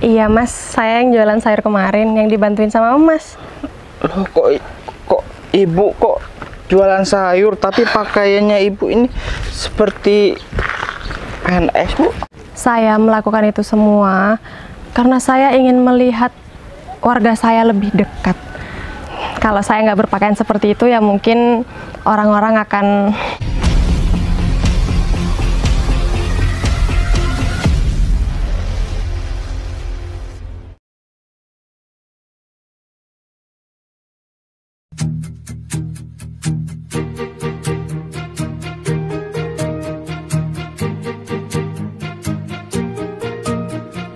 Iya mas, saya yang jualan sayur kemarin yang dibantuin sama mas. Loh kok ibu kok jualan sayur tapi pakaiannya ibu ini seperti PNS, Bu? Saya melakukan itu semua karena saya ingin melihat warga saya lebih dekat. Kalau saya nggak berpakaian seperti itu ya mungkin orang-orang akan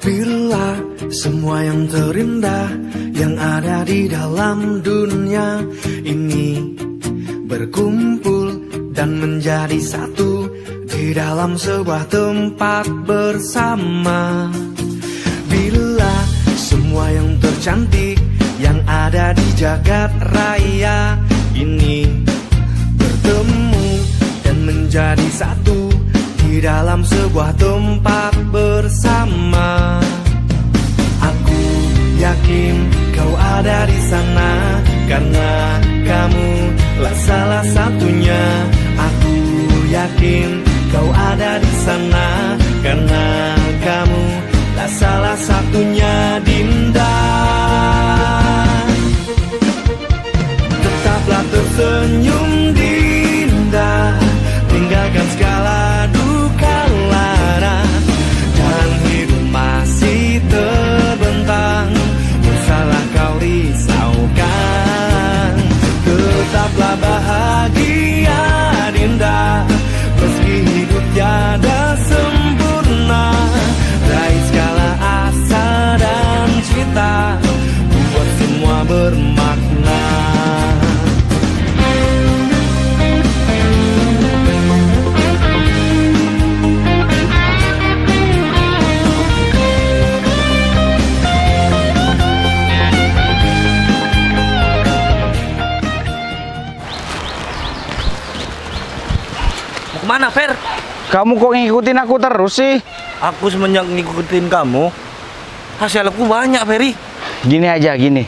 Bila semua yang terindah yang ada di dalam dunia ini berkumpul dan menjadi satu di dalam sebuah tempat bersama. Bila semua yang tercantik yang ada di jagat raya ini bertemu dan menjadi satu di dalam sebuah tempat bersama. Aku yakin kau ada di sana karena kamu lah salah satunya. Aku yakin kau ada di sana karena kamu lah salah satunya, Dinda. Tetaplah tersenyum, Dinda, tinggalkan segala duka lara. Jalan hidup masih terbentang, masalah kau risaukan. Tetaplah bahagia, Dinda, meski hidup tiada sempurna. Raih segala asa dan cita, buat semua bermakna. Mana, Fer? Kamu kok ngikutin aku terus sih? Aku semenjak ngikutin kamu, hasil aku banyak, Ferry. Gini aja, gini.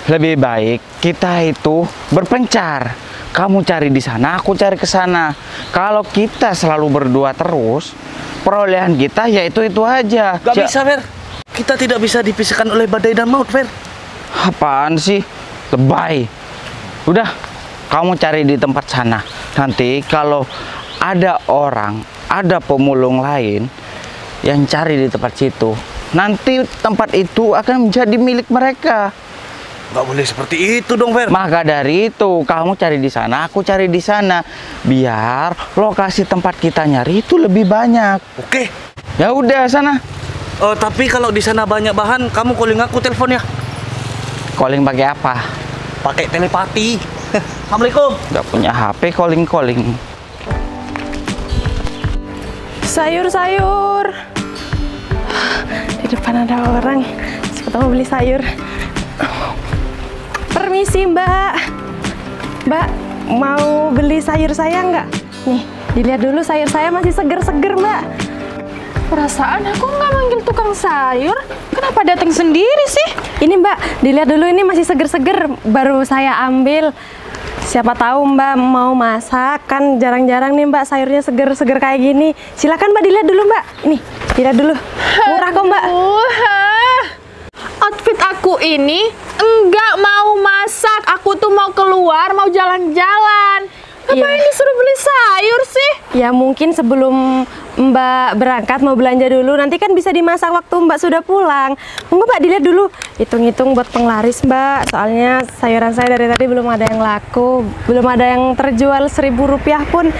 Lebih baik kita itu berpencar. Kamu cari di sana, aku cari ke sana. Kalau kita selalu berdua terus, perolehan kita ya itu aja. Gak bisa, Fer. Kita tidak bisa dipisahkan oleh badai dan maut, Fer. Apaan sih? Lebay. Udah, kamu cari di tempat sana. Nanti kalau ada orang, ada pemulung lain yang cari di tempat situ, nanti tempat itu akan menjadi milik mereka. Gak boleh seperti itu dong, Fer. Maka dari itu, kamu cari di sana, aku cari di sana, biar lokasi tempat kita nyari itu lebih banyak. Oke. Ya udah sana. Tapi kalau di sana banyak bahan, kamu calling aku telepon ya. Calling pakai apa? Pakai telepati. Assalamualaikum. Gak punya HP, calling. sayur. Di depan ada orang, siapa tahu mau beli sayur. Permisi mbak, mau beli sayur saya nggak? Nih, dilihat dulu sayur saya masih seger-seger mbak. Perasaan aku nggak manggil tukang sayur, kenapa datang sendiri sih? Ini mbak, dilihat dulu ini masih seger-seger, baru saya ambil. Siapa tahu mbak mau masak, kan jarang-jarang nih mbak sayurnya seger-seger kayak gini. Silakan mbak dilihat dulu mbak, nih dilihat dulu, murah kok mbak. Outfit aku ini enggak mau masak, aku tuh mau keluar, mau jalan-jalan. Ngapain disuruh beli sayur sih? Ya mungkin sebelum mbak berangkat mau belanja dulu, nanti kan bisa dimasak waktu mbak sudah pulang. Monggo mbak dilihat dulu, hitung-hitung buat penglaris mbak. Soalnya sayuran saya dari tadi belum ada yang laku, belum ada yang terjual Rp1.000 pun.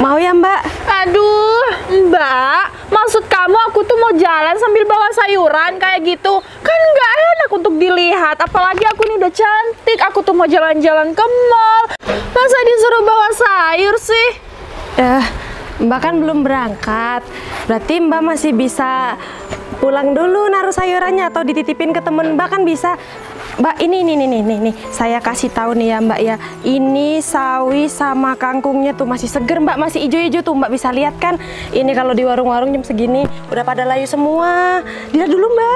Mau ya mbak? Aduh mbak, maksud kamu aku tuh mau jalan sambil bawa sayuran kayak gitu? Kan nggak enak untuk dilihat, apalagi aku ini udah cantik, aku tuh mau jalan-jalan ke mall. Masa disuruh bawa sayur sih? Mbak kan belum berangkat, berarti mbak masih bisa pulang dulu naruh sayurannya atau dititipin ke temen mbak kan bisa. Mbak ini saya kasih tahu nih ya mbak ya, ini sawi sama kangkungnya tuh masih seger mbak, masih hijau-hijau tuh mbak bisa lihat kan. Ini kalau di warung-warung jam segini udah pada layu semua. Dilihat dulu mbak.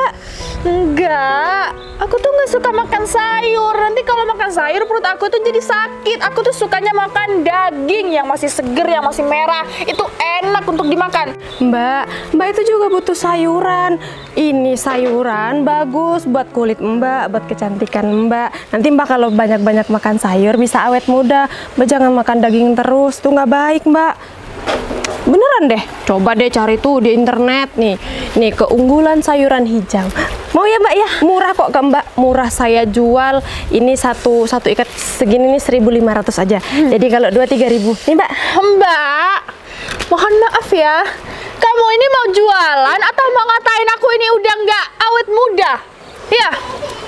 Enggak, aku tuh nggak suka makan sayur. Nanti kalau makan sayur perut aku tuh jadi sakit. Aku tuh sukanya makan daging yang masih seger, yang masih merah. Itu enak untuk dimakan. Mbak itu juga butuh sayuran. Ini sayuran bagus buat kulit Mbak, buat kecantikan Mbak. Nanti Mbak kalau banyak-banyak makan sayur bisa awet muda. Mbak jangan makan daging terus, tuh nggak baik Mbak. Beneran deh, coba deh cari tuh di internet nih. Nih keunggulan sayuran hijau. Mau ya Mbak ya? Murah kok ke Mbak. Murah, saya jual ini satu ikat segini nih 1.500 aja. Jadi kalau 2-3 ribu. Nih Mbak. Mbak, mohon maaf ya. Kamu ini mau jualan atau mau ngatain aku ini udah nggak awet muda? Ya.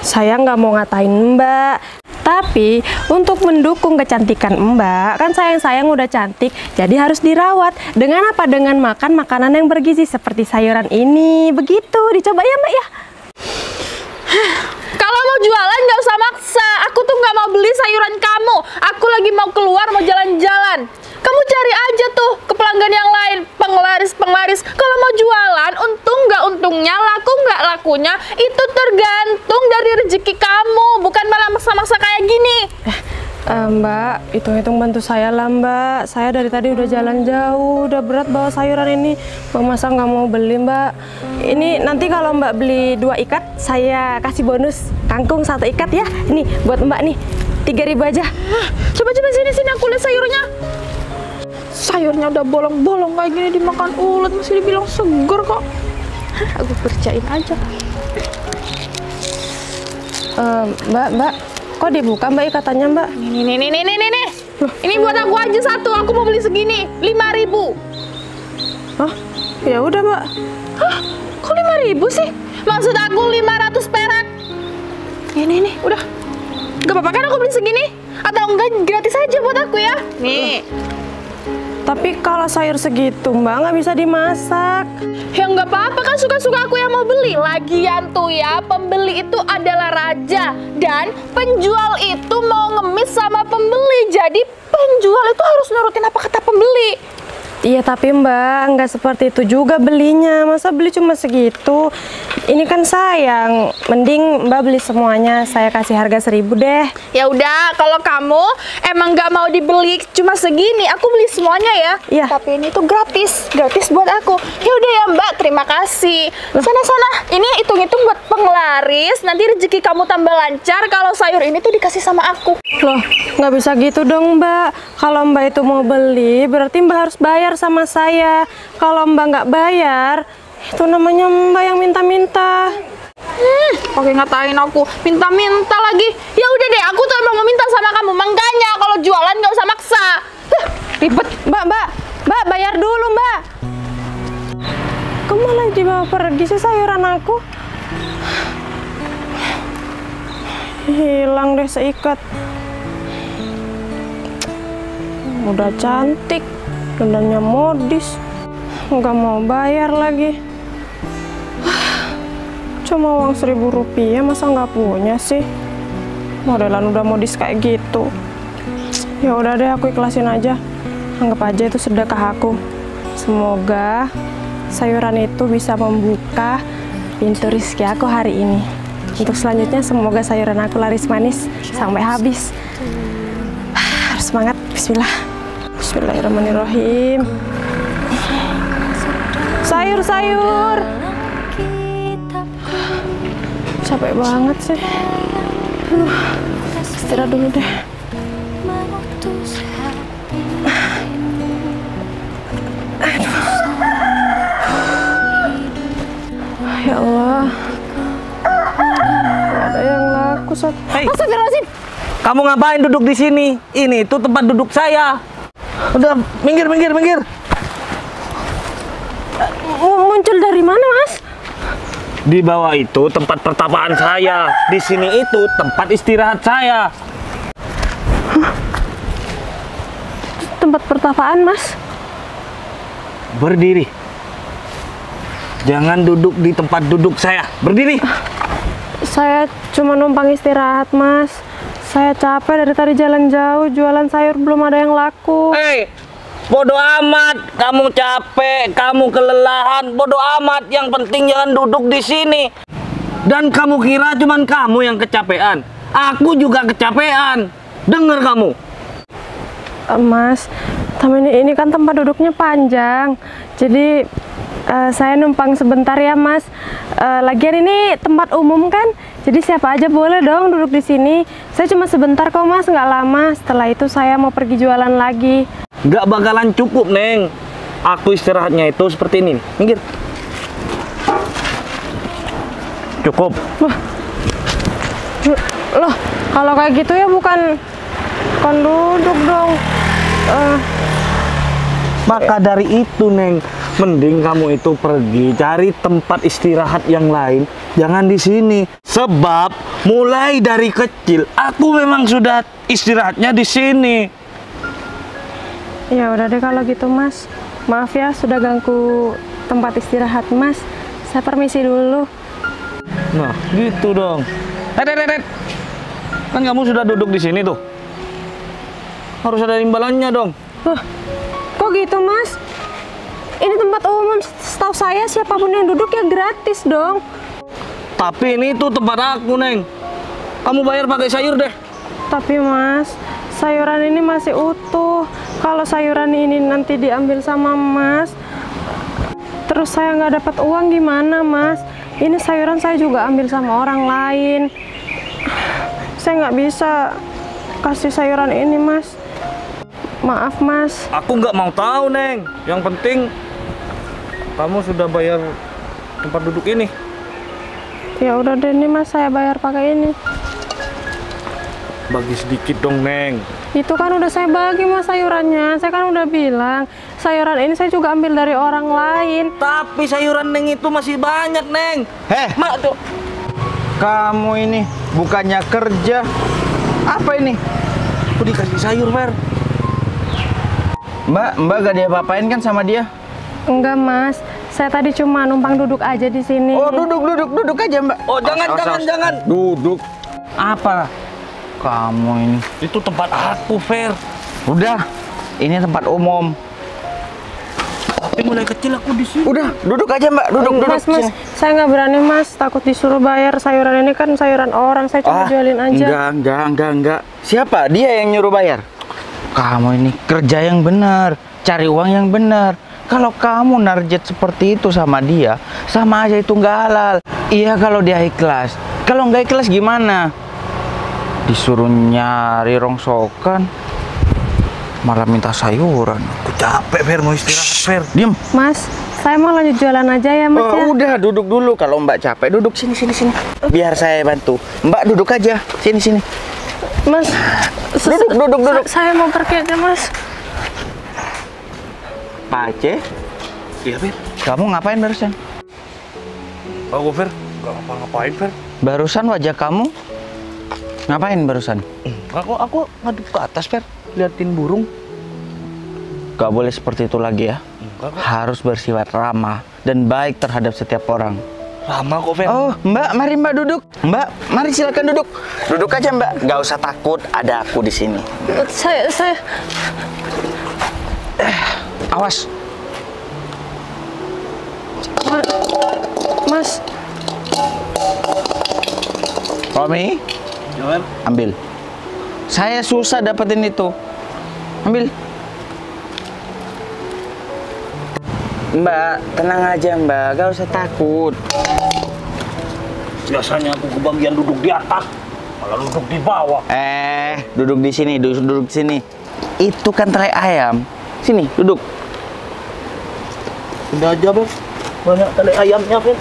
Saya nggak mau ngatain Mbak, tapi untuk mendukung kecantikan Mbak, kan sayang udah cantik, jadi harus dirawat. Dengan apa? Dengan makan makanan yang bergizi seperti sayuran ini. Begitu, dicoba ya Mbak ya. Kalau mau jualan nggak usah maksa. Aku tuh nggak mau beli sayuran kamu. Aku lagi mau keluar, mau jalan-jalan. Kamu cari aja tuh ke pelanggan yang lain, penglaris. Kalau mau jualan, untung nggak untungnya, laku nggak lakunya, itu tergantung dari rezeki kamu, bukan malah maksa-maksa kayak gini. Mbak, hitung-hitung bantu saya lah Mbak. Saya dari tadi udah jalan jauh, udah berat bawa sayuran ini. Mbak masa nggak mau beli Mbak? Ini nanti kalau Mbak beli 2 ikat, saya kasih bonus kangkung 1 ikat ya. Ini buat Mbak nih, 3.000 aja. Coba sini aku lihat sayurnya. Sayurnya udah bolong-bolong kayak gini dimakan ulet masih dibilang seger kok. Aku kerjain aja. Mbak, kok dibuka Mbak ikatannya Mbak? Nih. Ini buat aku aja satu. Aku mau beli segini, 5.000. Oh, ya udah Mbak. Hah? Kok 5.000 sih? Maksud aku 500 perak. Ini, udah. Gak apa-apa kan aku beli segini? Atau enggak gratis aja buat aku ya? Nih. Tapi kalau sayur segitu Mbak nggak bisa dimasak. Ya nggak apa-apa kan suka-suka aku yang mau beli. Lagian tuh ya, pembeli itu adalah raja. Dan penjual itu mau ngemis sama pembeli. Jadi penjual itu harus nurutin apa kata pembeli. Iya tapi Mbak, nggak seperti itu juga belinya. Masa beli cuma segitu? Ini kan sayang. Mending Mbak beli semuanya, saya kasih harga 1.000 deh. Ya udah, kalau kamu emang nggak mau dibeli cuma segini, aku beli semuanya ya. Iya. Tapi ini tuh gratis buat aku. Ya udah ya Mbak, terima kasih. Sana, ini hitung-hitung buat penglaris. Nanti rezeki kamu tambah lancar kalau sayur ini tuh dikasih sama aku. Loh, nggak bisa gitu dong Mbak. Kalau Mbak itu mau beli, berarti Mbak harus bayar sama saya. Kalau Mbak nggak bayar, itu namanya Mbak yang minta-minta. Pakai ngatain aku, minta-minta lagi. Ya udah deh, aku tuh emang mau minta sama kamu. Makanya kalau jualan nggak usah maksa. Ribet. Mbak, bayar dulu Mbak. Kok malah dibawa pergi sih sayuran aku? Hilang deh seikat. Udah cantik, dandannya modis, nggak mau bayar lagi. Cuma uang 1.000 rupiah, masa nggak punya sih? Modelan udah modis kayak gitu. Ya udah deh, aku ikhlasin aja. Anggap aja itu sedekah aku. Semoga sayuran itu bisa membuka pintu rezeki aku hari ini. Untuk selanjutnya, semoga sayuran aku laris manis sampai habis. Harus semangat. Bismillahirrahmanirrahim. Sayur. Capek banget sih. Istirahat dulu deh. Ya Allah. Gak ada yang laku, Sat. Hei, Astagfirullahaladzim. kamu ngapain duduk di sini? Ini tuh tempat duduk saya. Udah, minggir. Muncul dari mana, Mas? Di bawah itu tempat pertapaan saya. Di sini itu tempat istirahat saya. Tempat pertapaan, Mas. Berdiri. Jangan duduk di tempat duduk saya. Berdiri. Saya cuma numpang istirahat, Mas. Saya capek dari tadi jalan jauh, jualan sayur belum ada yang laku. Hei, bodoh amat. Kamu capek, kamu kelelahan. Bodoh amat. Yang penting jangan duduk di sini. Dan kamu kira cuman kamu yang kecapean? Aku juga kecapean. Dengar kamu. Mas, ini kan tempat duduknya panjang. Jadi saya numpang sebentar ya, Mas. Lagian ini tempat umum kan, jadi siapa aja boleh dong duduk di sini. Saya cuma sebentar kok, Mas, nggak lama. Setelah itu saya mau pergi jualan lagi. Nggak bakalan cukup, Neng. Aku istirahatnya itu seperti ini. Minggir. Cukup. Loh, kalau kayak gitu ya bukan duduk dong. Maka dari itu, Neng, mending kamu itu pergi cari tempat istirahat yang lain, jangan di sini. Sebab mulai dari kecil aku memang sudah istirahatnya di sini. Ya udah deh kalau gitu, Mas. Maaf ya sudah ganggu tempat istirahat, Mas. Saya permisi dulu. Nah, gitu dong. Kan kamu sudah duduk di sini tuh. Harus ada imbalannya dong. Kok gitu, Mas? Ini tempat umum, setahu saya siapapun yang duduk ya gratis dong. Tapi ini tuh tempat aku, Neng. Kamu bayar pakai sayur deh. Tapi, Mas, sayuran ini masih utuh. Kalau sayuran ini nanti diambil sama Mas, terus saya nggak dapat uang gimana, Mas? Ini sayuran saya juga ambil sama orang lain. Saya nggak bisa kasih sayuran ini, Mas. Maaf, Mas. Aku nggak mau tahu, Neng. Yang penting kamu sudah bayar tempat duduk ini. Ya udah deh, ini Mas, saya bayar pakai ini. Bagi sedikit dong, Neng. Itu kan udah saya bagi, Mas, sayurannya. Saya kan udah bilang, sayuran ini saya juga ambil dari orang lain. Tapi sayuran Neng itu masih banyak, Neng. Mak tuh. Kamu ini bukannya kerja. Apa ini? Aku dikasih sayur, Fer. Mbak gak dia apa-apain kan sama dia? Enggak, Mas. Saya tadi cuma numpang duduk aja di sini. Oh, duduk aja, Mbak. Oh, jangan. Duduk. Apa? Kamu ini. Itu tempat aku, Fer. Udah, ini tempat umum. Tapi mulai kecil aku di sini. Udah, duduk aja, Mbak. Duduk. Mas, Sini. saya nggak berani, Mas. Takut disuruh bayar sayuran ini kan sayuran orang. Saya cuma jualin aja. Enggak. Siapa? Dia yang nyuruh bayar. Kamu ini kerja yang benar, cari uang yang benar. Kalau kamu narjet seperti itu sama dia, sama aja itu nggak halal. Iya kalau dia ikhlas. Kalau nggak ikhlas gimana? Disuruh nyari rongsokan, malah minta sayuran. Aku capek, Fer. Mau istirahat, Fer. Diem. Mas, saya mau lanjut jualan aja ya, Mas. Ya? Udah duduk dulu. Kalau Mbak capek duduk sini. Biar saya bantu. Mbak duduk aja. Sini. Mas, Duduk. Saya mau pergi aja, Mas. Pak Aceh, Iya, Fer. kamu ngapain barusan? Aku, Fer. Gak ngapa-ngapain, Fer. Barusan wajah kamu ngapain barusan? Aku ngadep ke atas, Fer. Liatin burung. Gak boleh seperti itu lagi ya. Enggak, kok. Harus bersifat ramah dan baik terhadap setiap orang. Lama kok, Fer. Oh, Mbak, mari Mbak duduk. Mbak, mari silakan duduk. Duduk aja, Mbak. Gak usah takut, ada aku di sini. Saya Awas. Mas, Romi, Jangan. ambil. Saya susah dapetin itu. Ambil. Mbak, tenang aja, Mbak. Gak usah takut. Biasanya aku kebagian duduk di atas, malah duduk di bawah. Duduk di sini, duduk di sini. Itu kan tray ayam. Sini, duduk. Udah aja, Fer. Banyak tali ayamnya, Fer.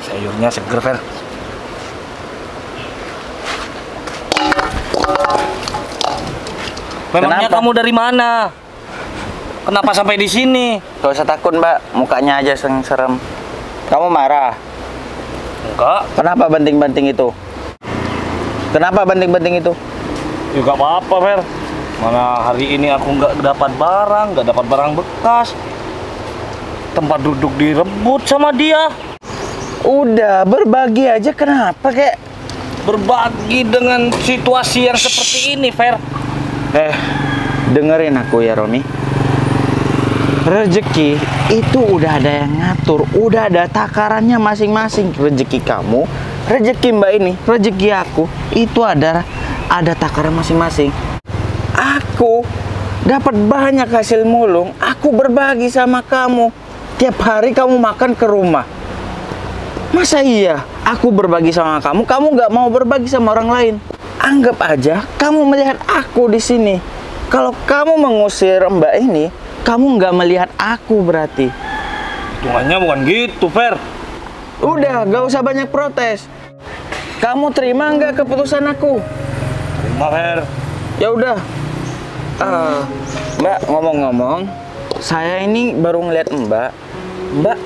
Sayurnya seger, Fer. Memangnya Kenapa? kamu dari mana? Kenapa sampai di sini? Gak usah takut, Mbak. Mukanya aja serem. Kamu marah? Enggak. Kenapa banting-banting itu? Kenapa banting-banting itu? Ya gak apa-apa, Fer. Mana hari ini aku nggak dapat barang bekas. Tempat duduk direbut sama dia. Udah, berbagi aja. Kenapa, kek? Berbagi dengan situasi yang seperti ini, Fer. Dengerin aku ya, Romi. Rezeki itu udah ada yang ngatur, udah ada takarannya masing-masing. Rezeki kamu, rezeki Mbak ini, rezeki aku itu ada takaran masing-masing. Aku dapat banyak hasil mulung, aku berbagi sama kamu. Tiap hari kamu makan ke rumah. Masa iya aku berbagi sama kamu, kamu nggak mau berbagi sama orang lain? Anggap aja kamu melihat aku di sini. Kalau kamu mengusir Mbak ini, kamu nggak melihat aku berarti. Hitungannya bukan gitu, Fer. Udah, nggak usah banyak protes. Kamu terima nggak keputusan aku? Terima, Fer. Ya udah. Mbak, ngomong-ngomong, saya ini baru ngeliat Mbak. Mbak,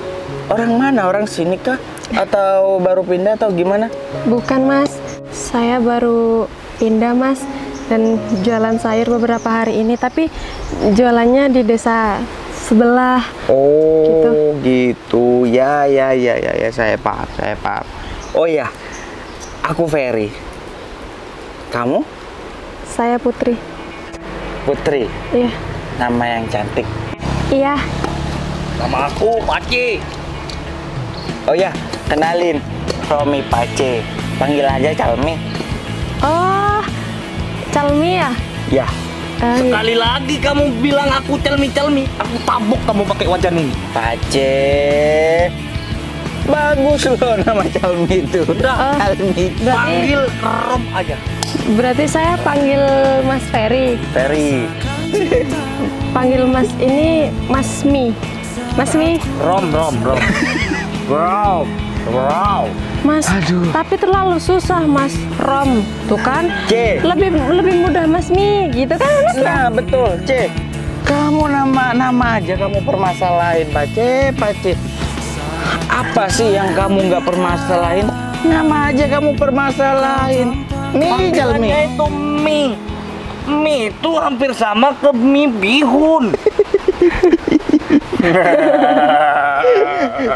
orang mana? Orang sini kah? Atau baru pindah atau gimana? Bukan mas, saya baru pindah mas dan jualan sayur beberapa hari ini, tapi jualannya di desa sebelah. Oh, gitu. Ya, saya paham. Oh ya, aku Ferry. Kamu? Saya Putri. Putri. Iya. Nama yang cantik. Iya. Nama aku Paci. Oh ya, kenalin. Romi Pace. Panggil aja Calmi. Oh, Calmi ya? Ya. Iya. Sekali lagi kamu bilang aku celmi-celmi, aku tabok kamu pakai wajan ini. Pace. Bagus loh nama Calmi itu. Udah. Calmi. Panggil Rom aja. Berarti saya panggil Mas Ferry. Ferry. Panggil Mas ini Mas Mi. Mas Mi. Rom. Wow. Mas, tapi terlalu susah Mas. Rom, tuh kan? C. Lebih mudah Mas Mi, gitu kan? Mas? Nah, betul, C. Kamu nama aja kamu permasalahin, Pace. Apa sih yang kamu nggak permasalahin? Nama aja kamu permasalahin. Mi, Calmi. Panggilannya itu mie. Mie itu hampir sama ke mie bihun.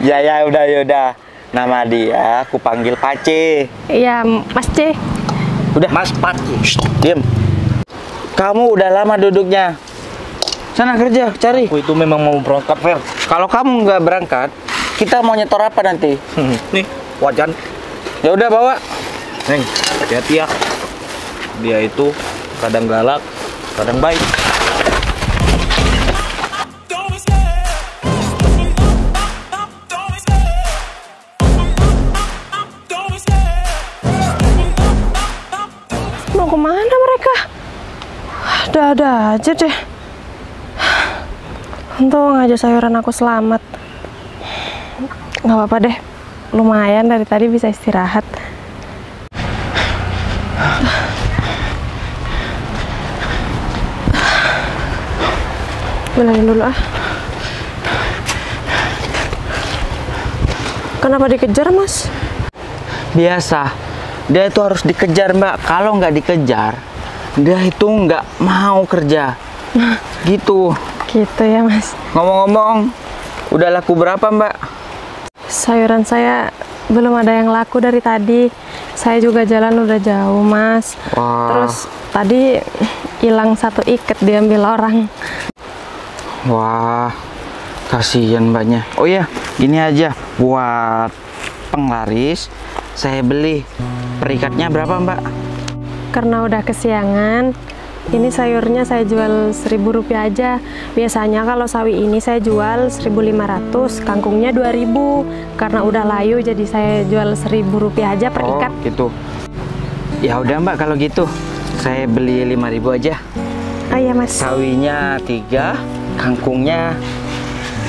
Ya udah. Nama dia aku panggil Pace. Iya, Mas C. Udah, Mas Paci. Diem. Kamu udah lama duduknya. Sana kerja, cari. Aku itu memang mau berangkat, Fer. Kalau kamu nggak berangkat, kita mau nyetor apa nanti? Nih, wajan. Ya udah bawa. Neng, hati-hati ya. Dia itu kadang galak, kadang baik. Mau kemana mereka? Ada aja deh. Untung aja sayuran aku selamat. Nggak apa-apa deh. Lumayan dari tadi bisa istirahat. Bilangin dulu ah. Kenapa dikejar mas? Biasa. Dia itu harus dikejar, Mbak. Kalau nggak dikejar, dia itu nggak mau kerja. Gitu. Gitu ya mas. Ngomong-ngomong, udah laku berapa, Mbak? Sayuran saya belum ada yang laku dari tadi. Saya juga jalan udah jauh mas. Wah. Terus tadi hilang satu ikat diambil orang. Wah, kasihan Mbaknya. Oh ya, gini aja buat penglaris. Saya beli perikatnya berapa, Mbak? Karena udah kesiangan, ini sayurnya saya jual Rp1.000 aja. Biasanya kalau sawi ini saya jual 1.500, kangkungnya 2.000. Karena udah layu jadi saya jual Rp1.000 aja per ikat. Oh, gitu. Ya udah, Mbak, kalau gitu saya beli 5.000 aja. Oh iya mas. Sawinya 3, kangkungnya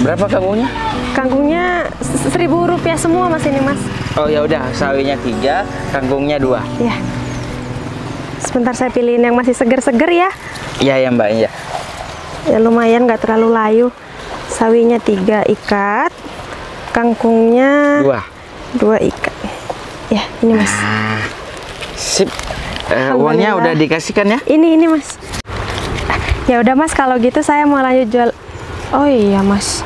berapa kangkungnya? Kangkungnya Rp1.000 semua mas ini mas. Oh ya udah, sawinya 3, kangkungnya 2. Ya. Sebentar saya pilihin yang masih seger-seger ya. Iya ya Mbak, iya. Ya lumayan nggak terlalu layu. Sawinya 3 ikat, kangkungnya 2 ikat. Ya ini mas. Sip. Alhamdulillah. Uangnya udah dikasihkan ya? Ini mas. Ya udah mas, kalau gitu saya mau lanjut jual. Oh iya mas,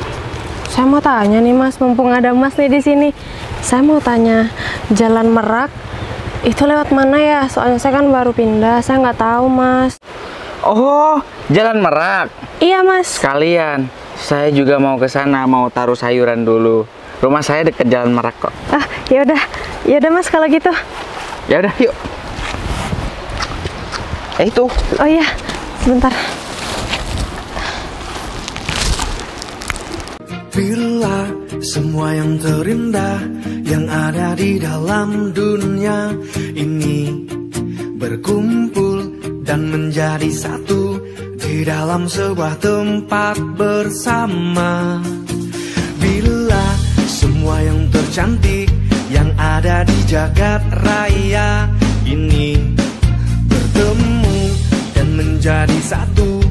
saya mau tanya nih mas, mumpung ada mas nih di sini. Saya mau tanya, Jalan Merak itu lewat mana ya? Soalnya saya kan baru pindah, saya nggak tahu mas. Oh, Jalan Merak. Iya mas. Sekalian, Saya juga mau ke sana, mau taruh sayuran dulu. Rumah saya dekat Jalan Merak kok. Ah, ya udah Mas kalau gitu. Ya udah, yuk. Itu. Oh iya, sebentar. Bila semua yang terindah yang ada di dalam dunia ini berkumpul dan menjadi satu di dalam sebuah tempat bersama. Bila semua yang tercantik yang ada di jagat raya ini bertemu dan menjadi satu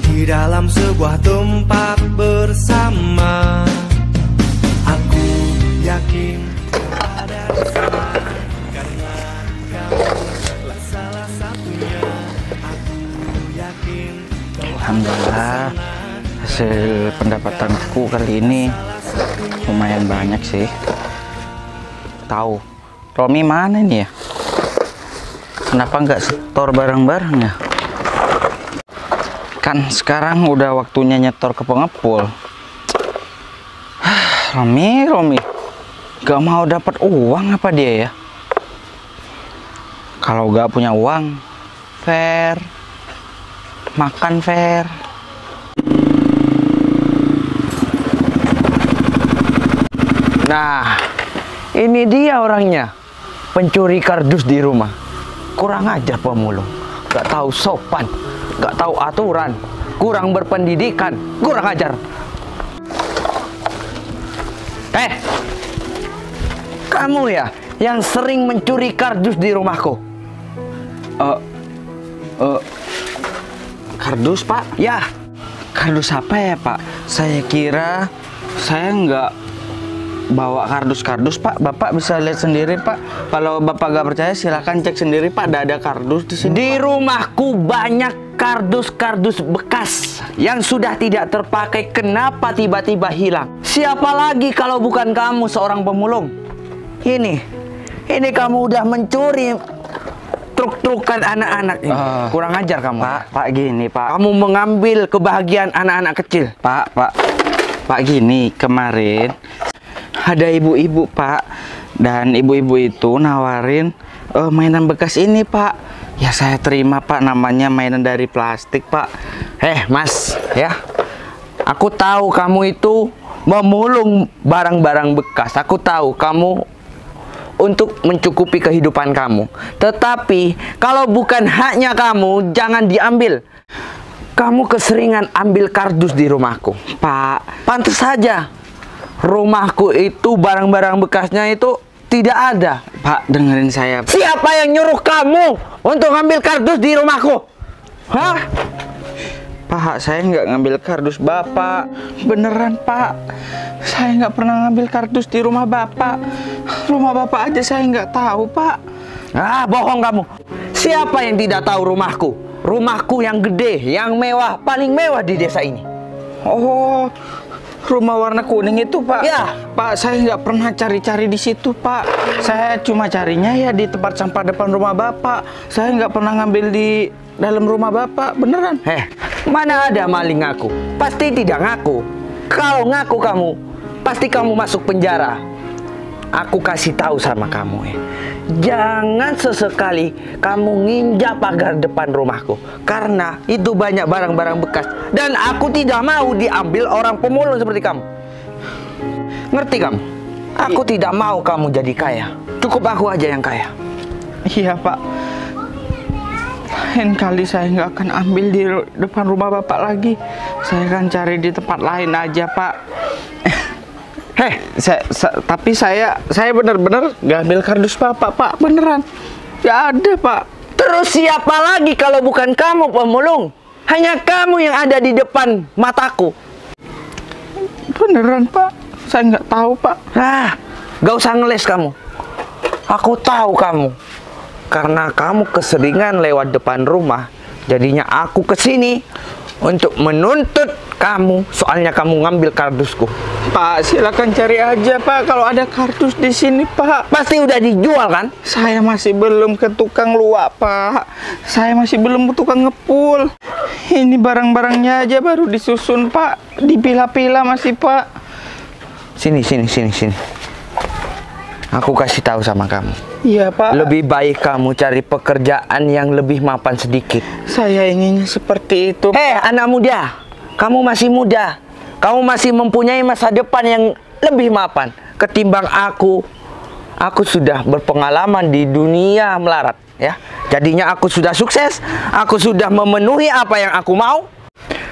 di dalam sebuah tempat bersama. Aku yakin ada di sana karena kamu salah satunya. Aku yakin Alhamdulillah, hasil pendapatanku kali ini lumayan banyak sih. Tahu, Romi mana nih ya? Kenapa nggak setor barang-barang ya? Kan sekarang udah waktunya nyetor ke pengepul. Romi, gak mau dapat uang apa dia ya? Kalau gak punya uang, fair, makan fair. Nah, ini dia orangnya, pencuri kardus di rumah. Kurang ajar pemulung, gak tahu sopan, gak tahu aturan, kurang berpendidikan, kurang ajar. Kamu ya yang sering mencuri kardus di rumahku? Kardus, Pak? Ya, Kardus apa ya, Pak? Saya kira saya nggak bawa kardus-kardus, Pak. Bapak bisa lihat sendiri, Pak. Kalau Bapak nggak percaya, silahkan cek sendiri, Pak. Ada kardus di sini. di rumahku banyak kardus-kardus bekas yang sudah tidak terpakai. Kenapa tiba-tiba hilang? Siapa lagi kalau bukan kamu seorang pemulung? Ini kamu udah mencuri truk-trukan anak-anak ini. Kurang ajar kamu. Pak, gini, Pak. Kamu mengambil kebahagiaan anak-anak kecil. Pak, gini. Kemarin ada ibu-ibu, Pak. Dan ibu-ibu itu nawarin mainan bekas ini, Pak. Ya saya terima, Pak. Namanya mainan dari plastik, Pak. Mas, ya. Aku tahu kamu itu memulung barang-barang bekas. Aku tahu kamu untuk mencukupi kehidupan kamu. Tetapi kalau bukan haknya kamu, jangan diambil. Kamu keseringan ambil kardus di rumahku. Pak, Pantes saja rumahku itu barang-barang bekasnya itu tidak ada. Pak, dengerin saya, Pak. Siapa yang nyuruh kamu untuk ngambil kardus di rumahku? Hah? Pak, saya nggak ngambil kardus Bapak. Beneran, Pak. Saya nggak pernah ngambil kardus di rumah Bapak. Rumah Bapak aja saya nggak tahu, Pak. Bohong kamu. Siapa yang tidak tahu rumahku? Rumahku yang gede, yang mewah, paling mewah di desa ini. Oh, rumah warna kuning itu, Pak. Ya. Pak, saya nggak pernah cari-cari di situ, Pak. Saya cuma carinya ya di tempat sampah depan rumah Bapak. Saya nggak pernah ngambil di dalam rumah Bapak, beneran. Mana ada maling ngaku? Pasti tidak ngaku. Kalau ngaku kamu, pasti kamu masuk penjara. Aku kasih tahu sama kamu jangan sesekali kamu nginjak pagar depan rumahku. Karena itu banyak barang-barang bekas. Dan aku tidak mau diambil orang pemulung seperti kamu. Ngerti kamu? Aku tidak mau kamu jadi kaya. Cukup aku aja yang kaya. Iya, Pak. Lain kali saya nggak akan ambil di depan rumah Bapak lagi. Saya akan cari di tempat lain aja, Pak. Tapi saya benar-benar nggak ambil kardus Bapak, Pak. Beneran. Nggak ada, Pak. Terus siapa lagi kalau bukan kamu pemulung? Hanya kamu yang ada di depan mataku. Beneran, Pak. Saya nggak tahu, Pak. Gak usah ngeles kamu. Aku tahu kamu. Karena kamu keseringan lewat depan rumah. Jadinya aku kesini untuk menuntut kamu, soalnya kamu ngambil kardusku. Pak, silakan cari aja Pak kalau ada kardus di sini Pak. Pasti udah dijual kan? Saya masih belum ke tukang luak Pak. Saya masih belum ke tukang ngepul. Ini barang-barangnya aja baru disusun Pak. Dipilah-pilah masih Pak. Sini. Aku kasih tahu sama kamu. Iya Pak. Lebih baik kamu cari pekerjaan yang lebih mapan sedikit. Saya inginnya seperti itu. Hei anak muda, kamu masih muda. Kamu masih mempunyai masa depan yang lebih mapan ketimbang aku. Aku sudah berpengalaman di dunia melarat, ya. Jadinya aku sudah sukses. Aku sudah memenuhi apa yang aku mau.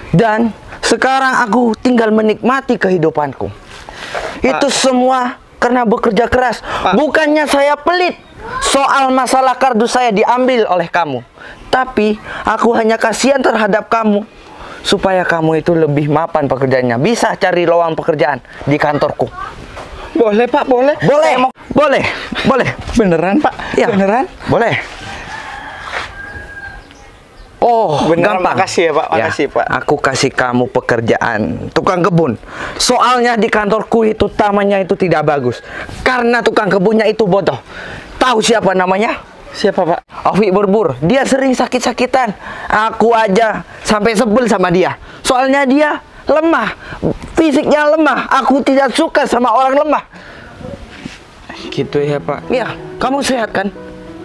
Dan sekarang aku tinggal menikmati kehidupanku. Itu semua karena bekerja keras. Bukannya saya pelit soal masalah kardus saya diambil oleh kamu, tapi aku hanya kasihan terhadap kamu supaya kamu itu lebih mapan pekerjaannya. Bisa cari lowongan pekerjaan di kantorku. Boleh Pak, boleh. Boleh. Beneran Pak? Ya, Beneran? boleh. Oh, Beneran, gampang. makasih ya Pak, makasih Pak. Aku kasih kamu pekerjaan tukang kebun. Soalnya di kantorku itu tamannya itu tidak bagus karena tukang kebunnya itu bodoh. Tahu siapa namanya? Siapa Pak? Afi Berbur. Dia sering sakit-sakitan. Aku aja sampai sebel sama dia. Soalnya dia lemah, fisiknya lemah. Aku tidak suka sama orang lemah. Gitu ya Pak. Ya, kamu sehat kan?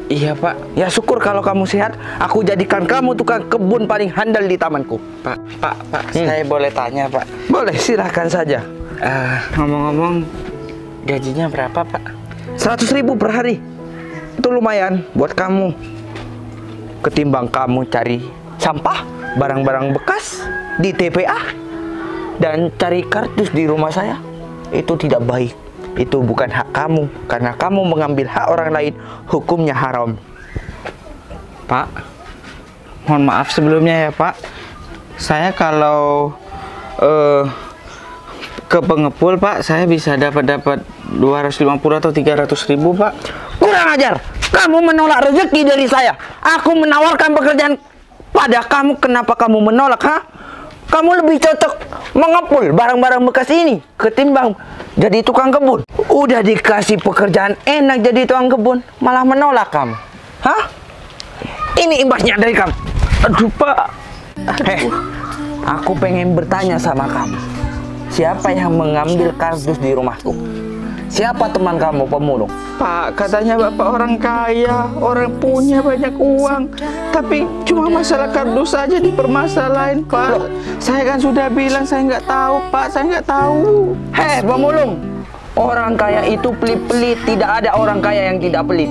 Iya Pak. Ya syukur kalau kamu sehat. Aku jadikan kamu tukang kebun paling handal di tamanku. Pak, saya boleh tanya Pak? Boleh, silahkan saja. Ngomong-ngomong, gajinya berapa Pak? 100.000 per hari. Itu lumayan buat kamu. Ketimbang kamu cari sampah, barang-barang bekas di TPA dan cari kardus di rumah saya. Itu tidak baik. Itu bukan hak kamu. Karena kamu mengambil hak orang lain, hukumnya haram. Pak, mohon maaf sebelumnya ya Pak. Saya kalau ke pengepul Pak, saya bisa dapat 250 atau 300.000 Pak. Kurang ajar. Kamu menolak rezeki dari saya. Aku menawarkan pekerjaan pada kamu. Kenapa kamu menolak, ha? Kamu lebih cocok mengepul barang-barang bekas ini ketimbang jadi tukang kebun. Udah dikasih pekerjaan enak jadi tukang kebun, malah menolak kamu. Hah? Ini imbasnya dari kamu. Aduh Pak. Hei, aku pengen bertanya sama kamu. Siapa yang mengambil kardus di rumahku? Siapa teman kamu pemulung? Pak, katanya Bapak orang kaya, orang punya banyak uang. Tapi cuma masalah kardus saja dipermasalahin Pak. Saya kan sudah bilang saya nggak tahu Pak, saya nggak tahu. Hei pemulung, orang kaya itu pelit-pelit. Tidak ada orang kaya yang tidak pelit.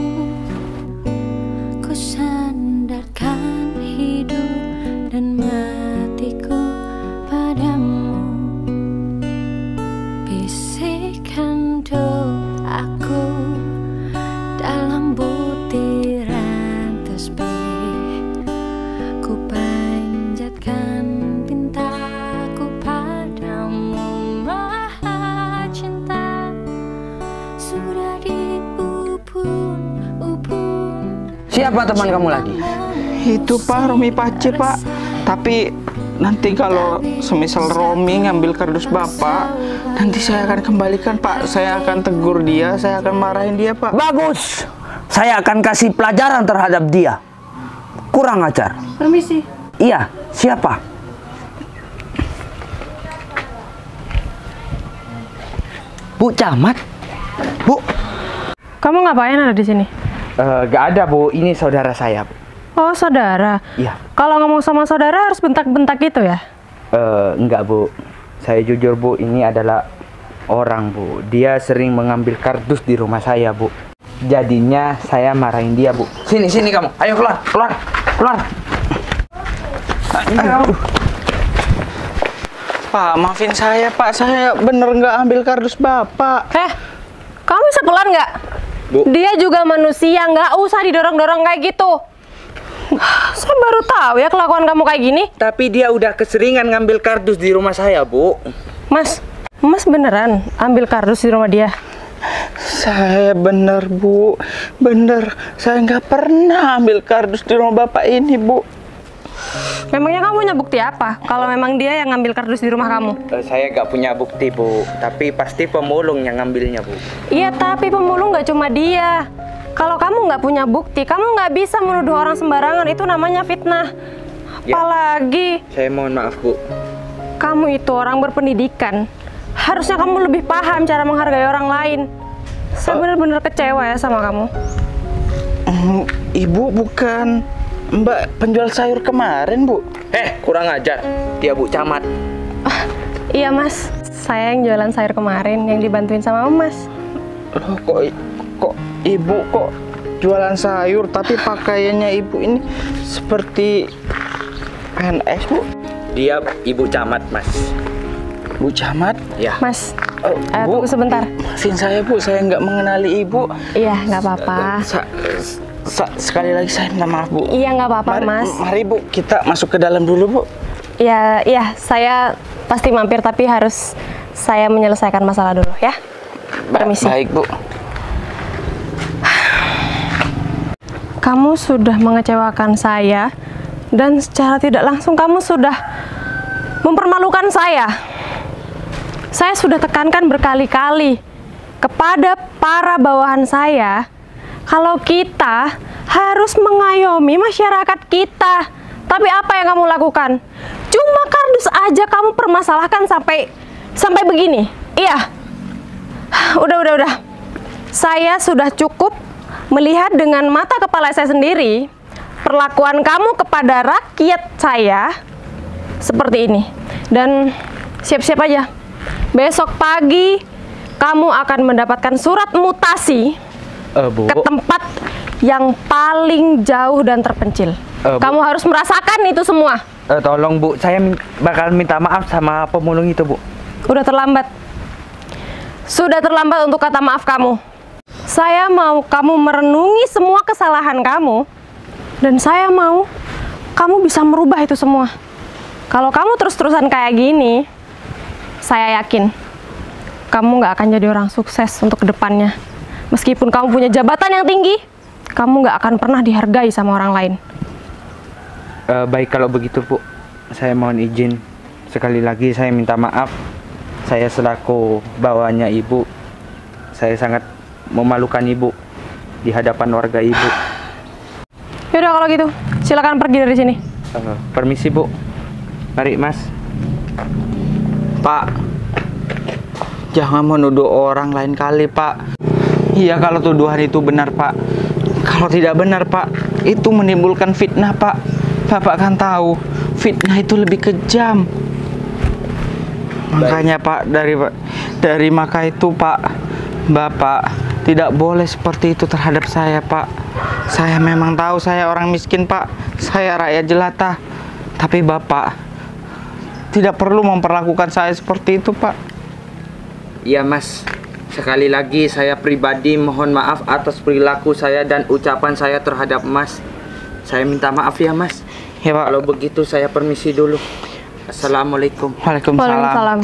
Ku sandarkan hidup dan matiku padamu. Bisikan doaku dalam butiran tasbih. Ku panjatkan pintaku padamu, Maha Cinta. Sudah diupun. Siapa teman kamu lagi? Itu Pak, Romi Pace Pak. Tapi nanti kalau semisal Romi ngambil kardus Bapak, nanti saya akan kembalikan Pak. Saya akan tegur dia, saya akan marahin dia Pak. Bagus. Saya akan kasih pelajaran terhadap dia. Kurang ajar. Permisi. Iya, siapa? Bu Camat? Bu? Kamu ngapain ada di sini? Gak ada Bu, ini saudara saya. Oh, saudara. Iya. Kalau ngomong sama saudara harus bentak-bentak gitu ya? Enggak Bu, saya jujur Bu, ini adalah orang Bu. Dia sering mengambil kardus di rumah saya Bu. Jadinya saya marahin dia Bu. Sini kamu, ayo keluar. Ayo. Pak, maafin saya Pak, saya bener nggak ambil kardus Bapak. Kamu bisa pelan nggak? Bu. Dia juga manusia, nggak usah didorong-dorong kayak gitu. Saya baru tahu ya kelakuan kamu kayak gini. Tapi dia udah keseringan ngambil kardus di rumah saya Bu. Mas beneran ambil kardus di rumah dia? Saya bener Bu, bener. Saya nggak pernah ambil kardus di rumah Bapak ini Bu. Memangnya kamu punya bukti apa? Kalau memang dia yang ngambil kardus di rumah kamu? Saya gak punya bukti, Bu. Tapi pasti pemulung yang ngambilnya, Bu. Iya, tapi pemulung nggak cuma dia. Kalau kamu nggak punya bukti, kamu nggak bisa menuduh orang sembarangan. Itu namanya fitnah. Ya. Apalagi Saya mohon maaf, Bu. kamu itu orang berpendidikan. Harusnya kamu lebih paham cara menghargai orang lain. Saya benar-benar kecewa ya sama kamu. Ibu bukan Mbak penjual sayur kemarin, Bu. Kurang ajar. Dia Bu Camat. Iya mas, saya yang jualan sayur kemarin yang dibantuin sama Mas. Loh, kok ibu kok jualan sayur tapi pakaiannya ibu ini seperti PNS, Bu? Dia Ibu Camat, Mas. Bu Camat? Ya. Mas, Bu, tunggu sebentar. maafin saya, Bu, saya nggak mengenali ibu. Iya, nggak apa-apa. Sekali lagi saya minta maaf, Bu. Iya, nggak apa-apa mas. Mari, Bu, kita masuk ke dalam dulu, Bu. Iya, saya pasti mampir tapi harus saya menyelesaikan masalah dulu ya. Permisi. Baik, Bu. Kamu sudah mengecewakan saya dan secara tidak langsung kamu sudah mempermalukan saya. Saya sudah tekankan berkali-kali kepada para bawahan saya kalau kita harus mengayomi masyarakat kita. Tapi apa yang kamu lakukan? Cuma kardus aja kamu permasalahkan sampai begini. Iya. Udah. Saya sudah cukup melihat dengan mata kepala saya sendiri perlakuan kamu kepada rakyat saya seperti ini. Dan siap-siap aja. Besok pagi kamu akan mendapatkan surat mutasi Bu. ke tempat yang paling jauh dan terpencil. Bu. Kamu harus merasakan itu semua. Tolong, Bu. Saya bakal minta maaf sama pemulung itu, Bu. Udah terlambat. Sudah terlambat untuk kata maaf kamu. Saya mau kamu merenungi semua kesalahan kamu. Dan saya mau kamu bisa merubah itu semua. Kalau kamu terus-terusan kayak gini, saya yakin kamu nggak akan jadi orang sukses untuk kedepannya. Meskipun kamu punya jabatan yang tinggi, kamu nggak akan pernah dihargai sama orang lain. Baik kalau begitu, Bu. Saya mohon izin. Sekali lagi saya minta maaf. Saya selaku bawahannya Ibu, saya sangat memalukan Ibu di hadapan warga Ibu. Yaudah kalau gitu, silakan pergi dari sini. Permisi, Bu. Mari, Mas. Pak, jangan menuduh orang lain kali, Pak. Iya, kalau tuduhan itu benar, Pak. Kalau tidak benar, Pak, itu menimbulkan fitnah, Pak. Bapak kan tahu, fitnah itu lebih kejam. Makanya, Pak, dari maka itu, Pak, Bapak tidak boleh seperti itu terhadap saya, Pak. Saya memang tahu saya orang miskin, Pak. Saya rakyat jelata. Tapi Bapak tidak perlu memperlakukan saya seperti itu, Pak. Iya, Mas. Sekali lagi saya pribadi mohon maaf atas perilaku saya dan ucapan saya terhadap Mas. Saya minta maaf ya, Mas. Ya, Pak. Kalau begitu saya permisi dulu. Assalamualaikum. Waalaikumsalam. Waalaikumsalam.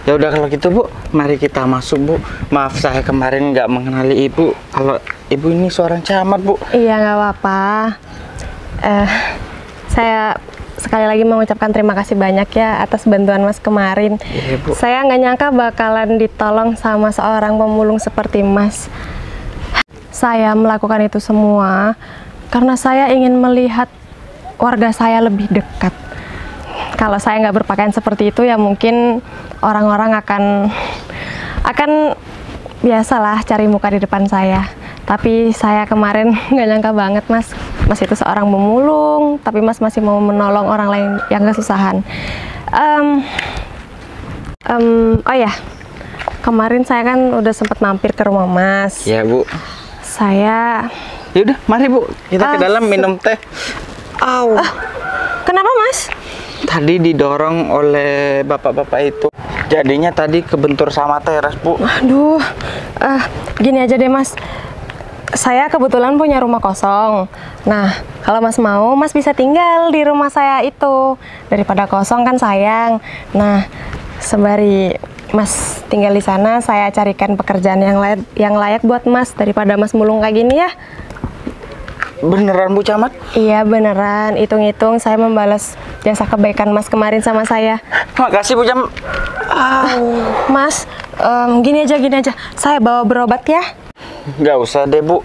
Ya udah kalau gitu, Bu, mari kita masuk, Bu. Maaf saya kemarin nggak mengenali Ibu. Kalau Ibu ini seorang camat, Bu. Iya, nggak apa-apa. Saya sekali lagi mengucapkan terima kasih banyak ya atas bantuan Mas kemarin. Iya, Bu. Saya nggak nyangka bakalan ditolong sama seorang pemulung seperti Mas. Saya melakukan itu semua karena saya ingin melihat warga saya lebih dekat. Kalau saya nggak berpakaian seperti itu ya mungkin orang-orang akan biasalah cari muka di depan saya. Tapi saya kemarin nggak nyangka banget Mas itu seorang pemulung, tapi Mas masih mau menolong orang lain yang kesusahan. Oh ya, kemarin saya kan udah sempat mampir ke rumah Mas. Ya, Bu. Saya. Ya udah, mari, Bu. Kita ke dalam minum teh. Kenapa Mas? Tadi didorong oleh bapak-bapak itu. Jadinya tadi kebentur sama teras, Bu. Aduh, gini aja deh Mas. Saya kebetulan punya rumah kosong. Nah, kalau Mas mau, Mas bisa tinggal di rumah saya itu. Daripada kosong kan sayang. Nah, sembari Mas tinggal di sana, saya carikan pekerjaan yang layak buat Mas daripada Mas mulung kayak gini ya. Beneran Bu Camat? Iya beneran, hitung-hitung saya membalas jasa kebaikan Mas kemarin sama saya. Makasih Bu Camat. Mas, gini aja, saya bawa berobat ya. Nggak usah deh Bu,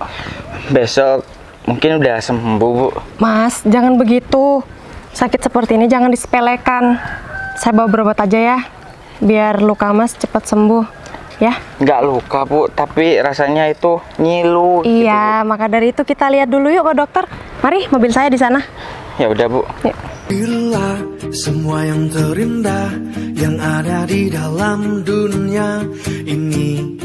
besok mungkin udah sembuh Bu. Mas, jangan begitu. Sakit seperti ini jangan disepelekan. Saya bawa berobat aja ya, biar luka Mas cepat sembuh ya. Nggak luka Bu, tapi rasanya itu nyilu. Iya, maka dari itu kita lihat dulu yuk ke dokter. Mari, mobil saya di sana. Ya udah Bu. Yuk. Bila semua yang terindah yang ada di dalam dunia ini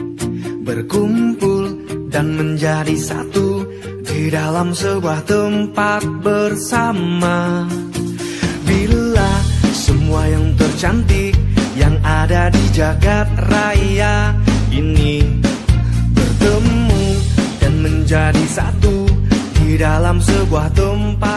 berkumpul dan menjadi satu di dalam sebuah tempat bersama. Bila semua yang tercantik yang ada di jagat raya ini bertemu dan menjadi satu di dalam sebuah tempat